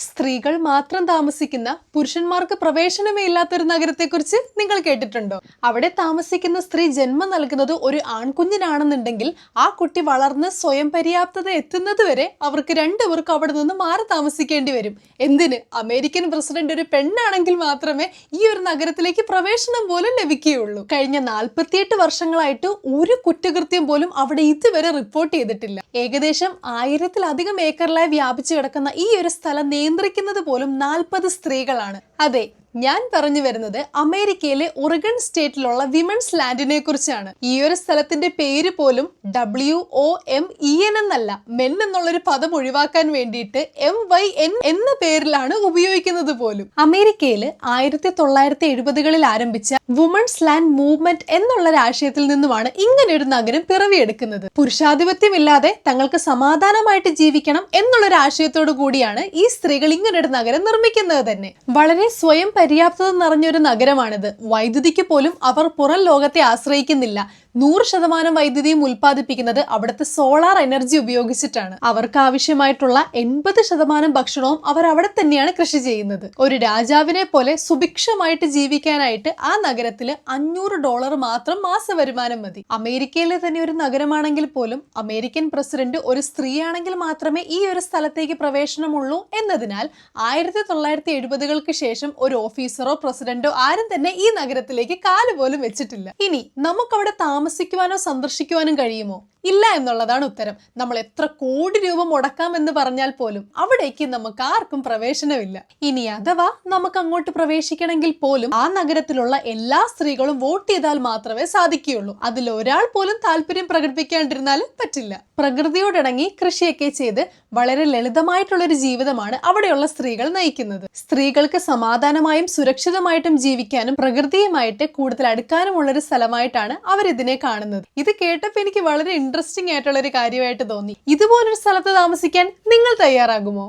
സ്ത്രീകൾ മാത്രം താമസിക്കുന്ന, പുരുഷന്മാർക്ക് പ്രവേശനമേ ഇല്ലാത്തൊരു നഗരത്തെക്കുറിച്ച് നിങ്ങൾ കേട്ടിട്ടുണ്ടോ? അവിടെ താമസിക്കുന്ന സ്ത്രീ ജന്മം നൽകുന്നത് ഒരു ആൺകുഞ്ഞിനാണെന്നുണ്ടെങ്കിൽ ആ കുട്ടി വളർന്ന് സ്വയം പര്യാപ്തത എത്തുന്നത് വരെ അവർക്ക് രണ്ടുപേർക്കും അവിടെ നിന്ന് മാറി താമസിക്കേണ്ടി വരും. എന്തിന്? അമേരിക്കൻ പ്രസിഡന്റ് ഒരു പെണ്ണാണെങ്കിൽ മാത്രമേ ഈ ഒരു നഗരത്തിലേക്ക് പ്രവേശനം പോലും ലഭിക്കുകയുള്ളൂ. കഴിഞ്ഞ 48 വർഷങ്ങളായിട്ട് ഒരു കുറ്റകൃത്യം പോലും അവിടെ ഇതുവരെ റിപ്പോർട്ട് ചെയ്തിട്ടില്ല. ഏകദേശം 1000-ലധികം ഏക്കറിലായി വ്യാപിച്ചു കിടക്കുന്ന ഈ ഒരു സ്ഥലം നിയന്ത്രിക്കുന്നത് പോലും 40 സ്ത്രീകളാണ്. അതെ, ഞാൻ പറഞ്ഞു വരുന്നത് അമേരിക്കയിലെ ഒറിഗൺ സ്റ്റേറ്റിലുള്ള വിമൻസ് ലാൻഡിനെ കുറിച്ചാണ്. ഈ ഒരു സ്ഥലത്തിന്റെ പേര് പോലും WOMEN എന്നല്ല, മെൻ എന്നുള്ളൊരു പദം ഒഴിവാക്കാൻ വേണ്ടിയിട്ട് MYN എന്ന പേരിലാണ് ഉപയോഗിക്കുന്നത് പോലും. അമേരിക്കയില് 1970-കളിൽ ആരംഭിച്ച വുമൻസ് ലാൻഡ് മൂവ്മെന്റ് എന്നുള്ള ആശയത്തിൽ നിന്നുമാണ് ഇങ്ങനെ ഒരു നഗരം പിറവിയെടുക്കുന്നത്. പുരുഷാധിപത്യമില്ലാതെ തങ്ങൾക്ക് സമാധാനമായിട്ട് ജീവിക്കണം എന്നുള്ളൊരു ആശയത്തോടു കൂടിയാണ് ഈ സ്ത്രീകൾ ഇങ്ങനൊരു നഗരം നിർമ്മിക്കുന്നത് തന്നെ. വളരെ സ്വയം പര്യാപ്തത നിറഞ്ഞൊരു നഗരമാണിത്. വൈദ്യുതിക്ക് പോലും അവർ പുറം ലോകത്തെ ആശ്രയിക്കുന്നില്ല. 100% വൈദ്യുതിയും ഉൽപ്പാദിപ്പിക്കുന്നത് അവിടുത്തെ സോളാർ എനർജി ഉപയോഗിച്ചിട്ടാണ്. അവർക്ക് ആവശ്യമായിട്ടുള്ള 80% ഭക്ഷണവും അവർ അവിടെ തന്നെയാണ് കൃഷി ചെയ്യുന്നത്. ഒരു രാജാവിനെ പോലെ സുഭിക്ഷമായിട്ട് ജീവിക്കാനായിട്ട് ആ നഗരത്തില് $500 മാത്രം മാസ വരുമാനം മതി. അമേരിക്കയിലെ തന്നെ ഒരു നഗരമാണെങ്കിൽ പോലും അമേരിക്കൻ പ്രസിഡന്റ് ഒരു സ്ത്രീയാണെങ്കിൽ മാത്രമേ ഈ ഒരു സ്ഥലത്തേക്ക് പ്രവേശനമുള്ളൂ എന്നതിനാൽ 1970-കൾക്ക് ശേഷം ഒരു ഓഫീസറോ പ്രസിഡന്റോ ആരും തന്നെ ഈ നഗരത്തിലേക്ക് കാലുപോലും വെച്ചിട്ടില്ല. ഇനി നമുക്കവിടെ താമസിക്കുവാനോ സന്ദർശിക്കുവാനും കഴിയുമോ? ഇല്ല എന്നുള്ളതാണ് ഉത്തരം. നമ്മൾ എത്ര കോടി രൂപ മുടക്കാമെന്ന് പറഞ്ഞാൽ പോലും അവിടേക്ക് നമുക്ക് ആർക്കും പ്രവേശനമില്ല. ഇനി അഥവാ നമുക്ക് അങ്ങോട്ട് പ്രവേശിക്കണമെങ്കിൽ പോലും ആ നഗരത്തിലുള്ള എല്ലാ സ്ത്രീകളും വോട്ട് ചെയ്താൽ മാത്രമേ സാധിക്കുകയുള്ളൂ. അതിൽ ഒരാൾ പോലും താല്പര്യം പ്രകടിപ്പിക്കാണ്ടിരുന്നാലും പറ്റില്ല. പ്രകൃതിയോടിണങ്ങി കൃഷിയൊക്കെ ചെയ്ത് വളരെ ലളിതമായിട്ടുള്ളൊരു ജീവിതമാണ് അവിടെയുള്ള സ്ത്രീകൾ നയിക്കുന്നത്. സ്ത്രീകൾക്ക് സമാധാനമായും സുരക്ഷിതമായിട്ടും ജീവിക്കാനും പ്രകൃതിയുമായിട്ട് കൂടുതൽ അടുക്കാനുമുള്ളൊരു സ്ഥലമായിട്ടാണ് അവരിതിനെ കാണുന്നത്. ഇത് കേട്ടപ്പോൾ എനിക്ക് വളരെ ഇൻട്രസ്റ്റിംഗ് ആയിട്ടുള്ള ഒരു കാര്യമായിട്ട് തോന്നി. ഇതുപോലൊരു സ്ഥലത്ത് താമസിക്കാൻ നിങ്ങൾ തയ്യാറാകുമോ?